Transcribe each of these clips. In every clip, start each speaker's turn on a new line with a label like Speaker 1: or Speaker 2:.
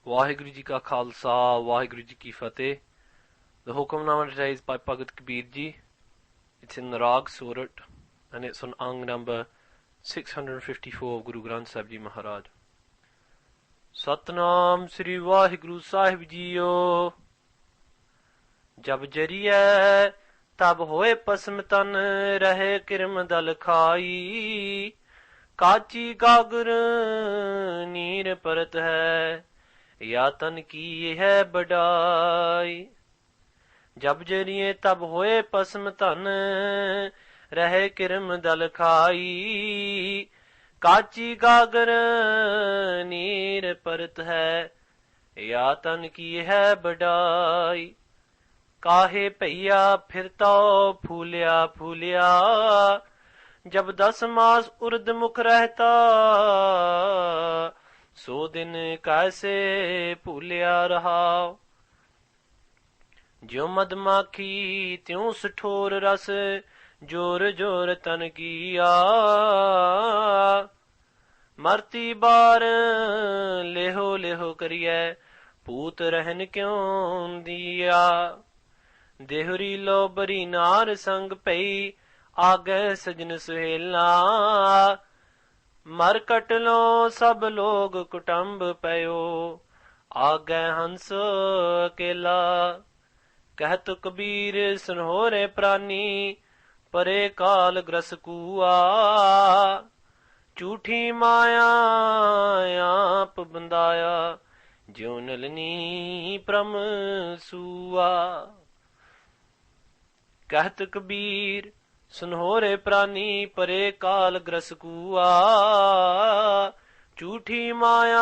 Speaker 1: Waheguru Ji Ka Khalsa, Waheguru Ji Ki Fateh. The Hukamnama today is by Bhagat Kabeer Ji. It's in the RAAG Sorath, and it's on Ang number 654 of Guru Granth Sahib Ji Maharaj. Satnam Sri Waheguru Sahib Jiyo. Jab jariye tab hoye pasm tan rahe kirm dal khai. काची गागर नीर परत है या तन की है बड़ाई जब जरिए तब होए पस्म तन रहे किरम दल खाई काची गागर नीर परत है या तन की है बड़ाई काहे भैया फिरता फूलिया फूलिया जब 10 मास उर्द मुख रहता सो दिन कैसे भूलिया रहा ज्यों मधमाखी त्यों सठोर रस जोर जोर तन किया मरती बार लेहो लेहो करिए पूत रहन क्यों दिया देहरी लो बरी नार संग पई आगे सजन सुहेला मर कट लो सब लोग कुटुंब पयो आगे हंस अकेला कहत कबीर सुनहोरे प्राणी परे काल ग्रस कुआ झूठी माया आप बंदाया ज्यों नलनी प्रम सुआ कहत कबीर सुनहोरे प्राणी परे काल ग्रस कुआ झूठी माया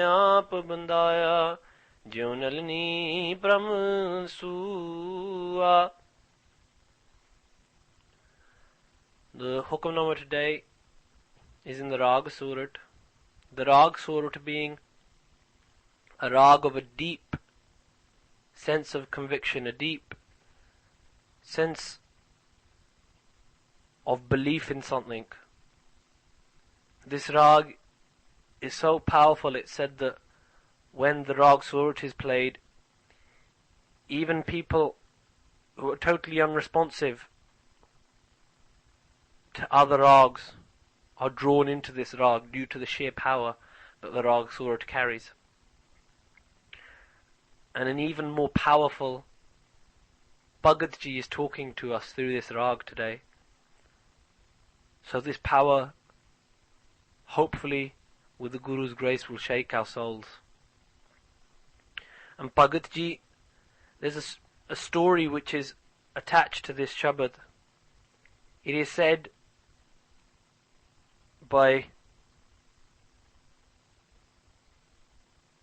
Speaker 1: आप बंदाया ज्यों नलनी प्रम सुआ. The Hukamnama today is in the RAAG Sorath. The RAAG Sorath being a rag of a deep sense of conviction, a deep sense of belief in something. This rag is so powerful, it's said that when the RAAG Sorath is played, even people who are totally unresponsive to other rags are drawn into this rag due to the sheer power that the RAAG Sorath carries. And an even more powerful Bhagat Ji is talking to us through this rag today. So this power, hopefully, with the Guru's grace, will shake our souls. And Bhagat Ji, there's a story which is attached to this Shabad. It is said by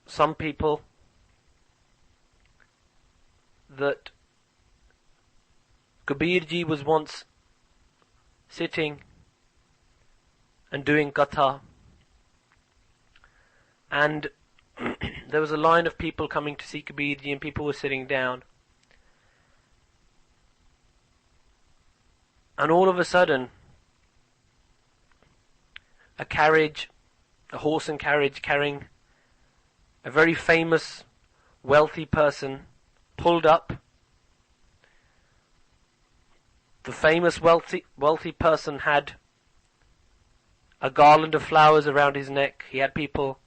Speaker 1: some people that Kabeer Ji was once sitting and doing katha, and there was a line of people coming to see Kabeer Ji, and people were sitting down, and all of a sudden a horse and carriage carrying a very famous wealthy person pulled up. The famous wealthy person had a garland of flowers around his neck. He had people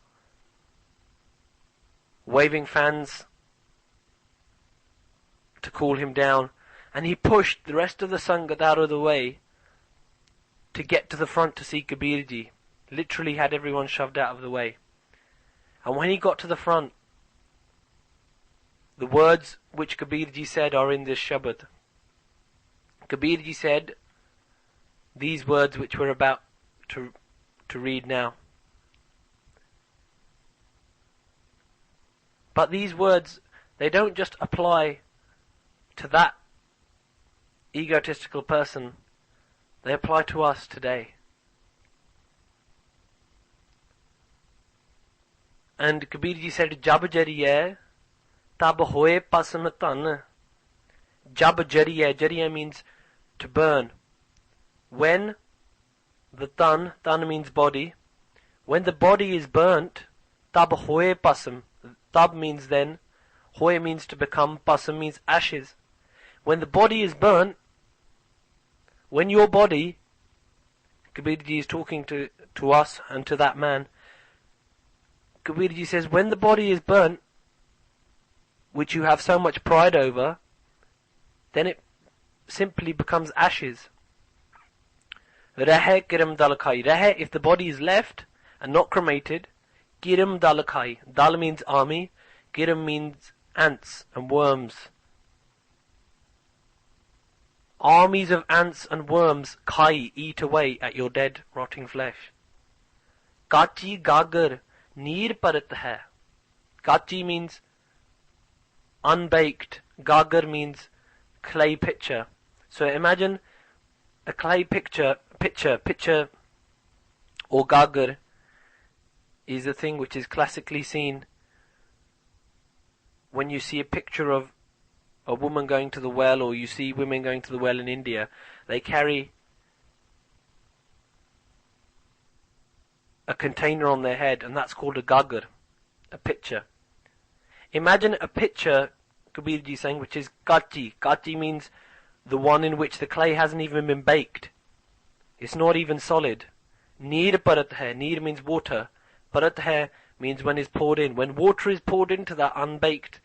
Speaker 1: waving fans to cool him down, and he pushed the rest of the Sangat out of the way to get to the front to see Kabeer Ji. Literally had everyone shoved out of the way. And when he got to the front, the words which Kabeer Ji said are in this Shabad. Kabeer Ji said these words which we're about to read now. But these words, they don't just apply to that egotistical person, they apply to us today. And Kabeer Ji said, Jab jariye tab hoye pasm tan. Jab jariye, jariye means to burn. When the tan means body, when the body is burnt, tab hoye pasam. Tab means then, hoye means to become, pasam means ashes. When the body is burnt, when your body, Kabeerji is talking to us and to that man, Kabeerji says, when the body is burnt, which you have so much pride over, then it simply becomes ashes. Rahe kiram dal khai. Rahe, if the body is left and not cremated, kiram dal khai. Dal means army, kiram means ants and worms. Armies of ants and worms khai, eat away at your dead, rotting flesh. Kachi gagar, neer parat hai. Kachi means unbaked. Gagar means clay pitcher. So imagine a clay pitcher or gagar is a thing which is classically seen when you see a picture of a woman going to the well, or you see women going to the well in India. They carry a container on their head, and that's called a gagar, a pitcher. Imagine a pitcher, Kabeerji saying, which is kachi. Kachi means the one in which the clay hasn't even been baked. It's not even solid. Neer parat hai. Neer means water. Parat hai means when it's poured in. When water is poured into that unbaked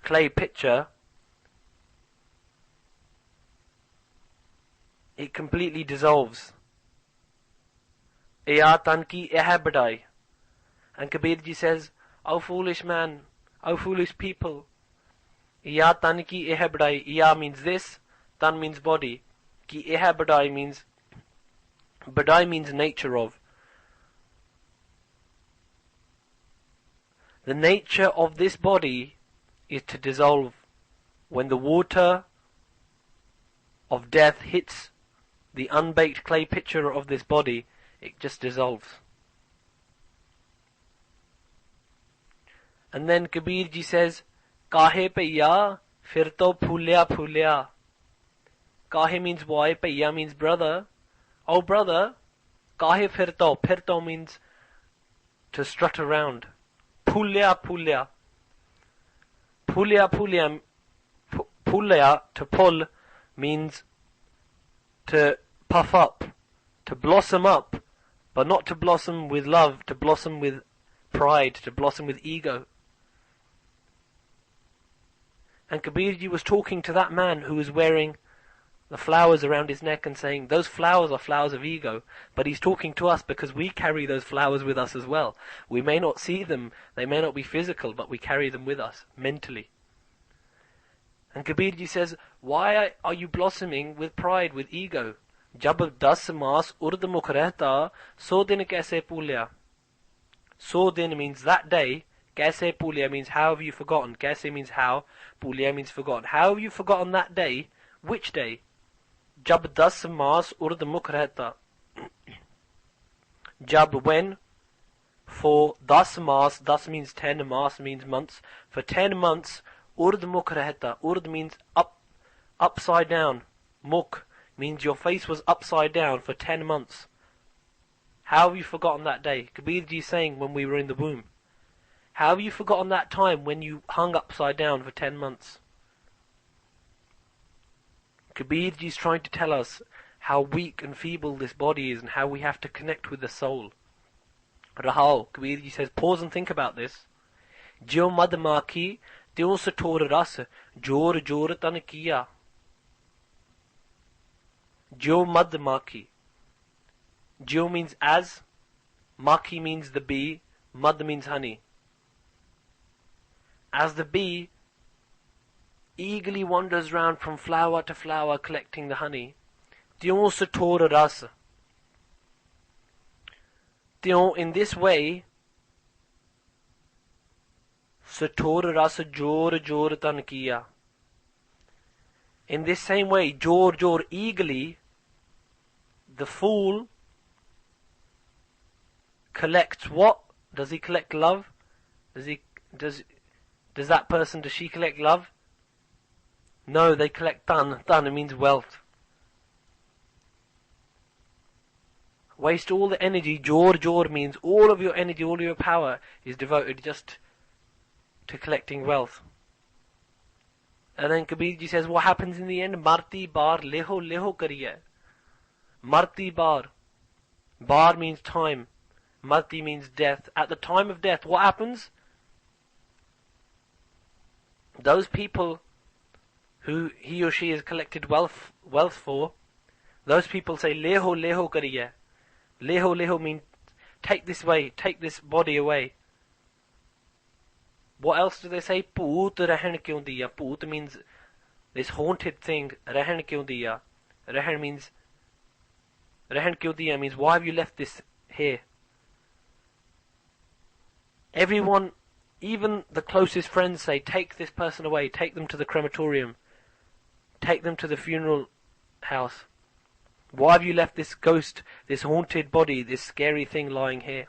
Speaker 1: clay pitcher, it completely dissolves. Iya tanki eha badai. And Kabeerji says, O foolish man, O foolish people. Iya tanki eha badai. Iya means this, tan means body. Ki eha badai means nature of. The nature of this body is to dissolve. When the water of death hits the unbaked clay pitcher of this body, it just dissolves. And then Kabeerji says, Kahe paiya, fir to phulya phulya. Kahe means why, paiya means brother. Oh brother, kahe fir to? Fir to means to strut around. Phulya phulya. Phulya phulya. Phulya, to pull, means to puff up, to blossom up, but not to blossom with love, to blossom with pride, to blossom with ego. And Kabeerji was talking to that man who was wearing the flowers around his neck and saying, those flowers are flowers of ego, but he's talking to us because we carry those flowers with us as well. We may not see them, they may not be physical, but we carry them with us, mentally. And Kabeerji says, why are you blossoming with pride, with ego? Jab das maas urd mukh rehta, so din kaise pulya. So din means that day, kaise pulya means how have you forgotten, kaise means how, pulya means forgotten. How have you forgotten that day? Which day? Jab das maas urd mukh rehta. Jab, when? For das maas, das means 10, maas means months. For 10 months, urd mukh rehta. Urd means up, upside down. Mukh means your face was upside down for 10 months. How have you forgotten that day? Kabeerji is saying when we were in the womb. How have you forgotten that time when you hung upside down for 10 months? Kabeerji is trying to tell us how weak and feeble this body is and how we have to connect with the soul. Rahal, Kabeerji says, pause and think about this. Jo mad makhi, tyon sator ras, jor jor tan kiya. Jo mad makhi. Jo means as, makhi means the bee, mad means honey. As the bee eagerly wanders round from flower to flower collecting the honey, tyon sator ras. Tyon, in this way, sator ras jor jor tan kiya. In this same way, jor jor, eagerly, the fool collects what? Does he collect love? Does that person, does she collect love? No, they collect tan. Tan, it means wealth. waste all the energy. Jor means all of your energy, all of your power is devoted just to collecting wealth. And then Kabeer ji says, what happens in the end? Marti bar leho kariye. Marti bar. Bar means time. Marti means death. At the time of death, what happens? Those people who he or she has collected wealth for, those people say, leho kariye. Leho means take this way, take this body away. What else do they say? Poot rahan kyun diya. Poot means this haunted thing. Rahan kyun diya. Rahan kyun diya means why have you left this here? Everyone, even the closest friends say, take this person away, take them to the crematorium, take them to the funeral house. Why have you left this ghost, this haunted body, this scary thing lying here?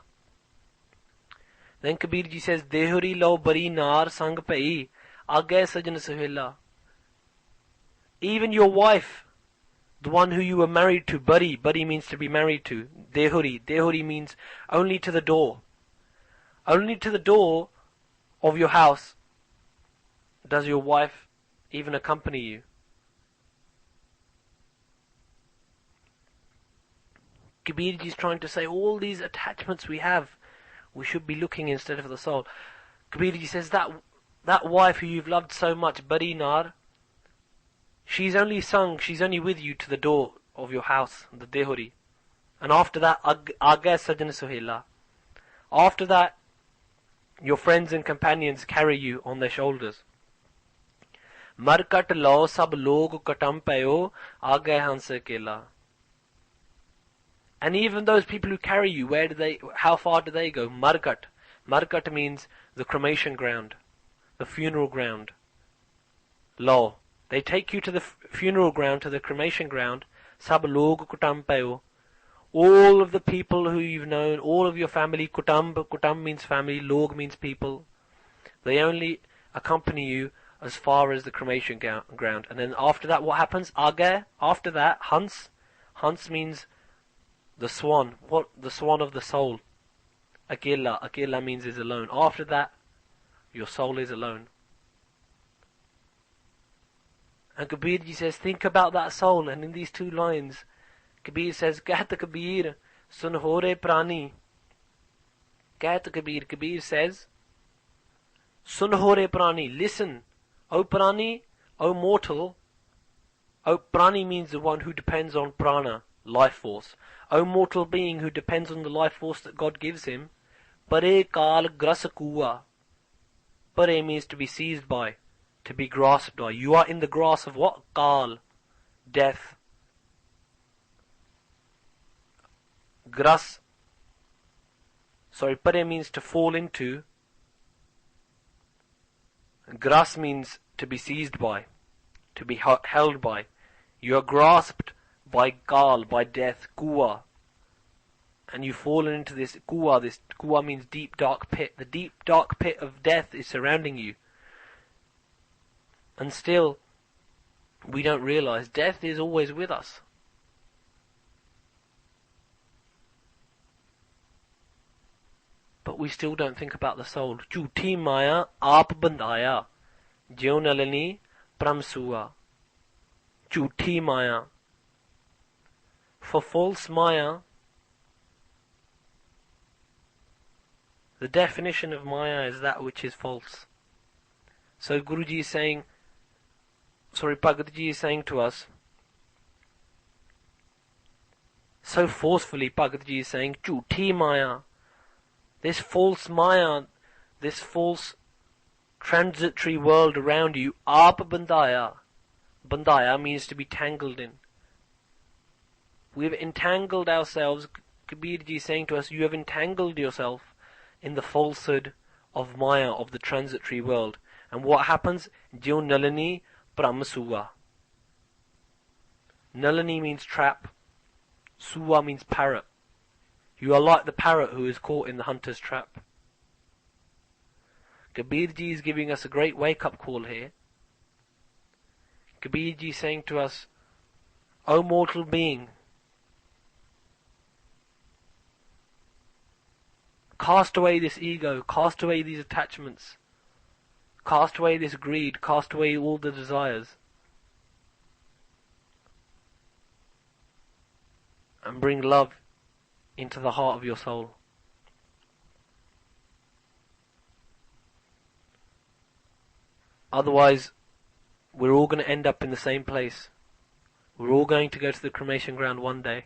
Speaker 1: Then Kabeer ji says, Dehuri lo bari nar sang pai, agay sajan suhela. Even your wife, the one who you were married to, bari means to be married to. Dehuri means only to the door. Only to the door of your house does your wife even accompany you. Kabeer ji is trying to say all these attachments we have, we should be looking instead of the soul. Kabeer ji says that wife who you've loved so much, Bari Nar, she's only with you to the door of your house, the Dehuri. And after that, Agay Sajan Suhela. After that, your friends and companions carry you on their shoulders. Markat lao sab log katam payo, Agay Hanse Kela. And even those people who carry you, how far do they go? Markat. Markat means the cremation ground, the funeral ground. Law. They take you to the funeral ground, to the cremation ground. Sab log kutam payo. All of the people who you've known, all of your family, kutam means family, log means people. They only accompany you as far as the cremation ground. And then after that, what happens? Agay. After that, Hans. Hans means the swan. What? The swan of the soul. Akela means is alone. After that, your soul is alone. And Kabeer ji says, think about that soul. And in these two lines, Kabeer says, Kahat Kabeer, sun hore prani. Kahat Kabeer. Kabeer says, sun hore prani. Listen, O prani, O mortal. O prani means the one who depends on prana, life force. O mortal being who depends on the life force that God gives him. Pare kal gras kuwa. Pare means to be seized by, to be grasped by. You are in the grasp of what? Kal, death. Pare means to fall into. Gras means to be seized by, to be held by. You are grasped by Kal, by death, Kuwa. And you've fallen into this Kuwa. This Kuwa means deep dark pit. The deep dark pit of death is surrounding you. And still, we don't realize death is always with us. But we still don't think about the soul. Jhuti maya aap bandaya, jyo nalini pramsua. Jhuti maya. For false maya, the definition of maya is that which is false. So Guruji is saying, Bhagavad Ji is saying to us, so forcefully Bhagavad Ji is saying, Jhuti maya, this false maya, this false transitory world around you, aap bandaya. Bandaya means to be tangled in. We've entangled ourselves. Kabeer ji is saying to us, you have entangled yourself in the falsehood of maya, of the transitory world. And what happens? Jyo nalini pramasuva. Nalini means trap. Suva means parrot. You are like the parrot who is caught in the hunter's trap. Kabeer ji is giving us a great wake-up call here. Kabeer ji is saying to us, O mortal being, Cast away this ego, cast away these attachments, cast away this greed, cast away all the desires, and bring love into the heart of your soul. Otherwise, we're all going to end up in the same place. We're all going to go to the cremation ground one day.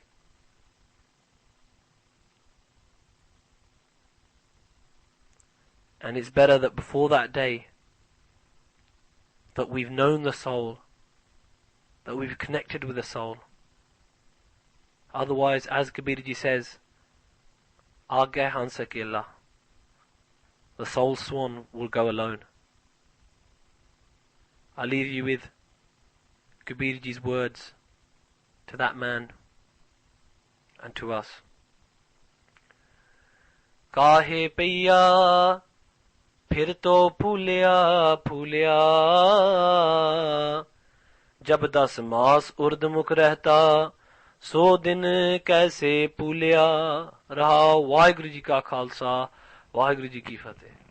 Speaker 1: And it's better that before that day, that we've known the soul, that we've connected with the soul. Otherwise, as Kabeer says, Aage Hansa Killa, the soul-swan will go alone. I leave you with Kabeer's words to that man and to us. Kahe paiya फिर तो फूलिया फूलिया जब 10 मास उर्दमुख रहता 100 दिन कैसे फूलिया रहा। वाहिगुरु जी का खालसा वाहिगुरु जी की फतेह।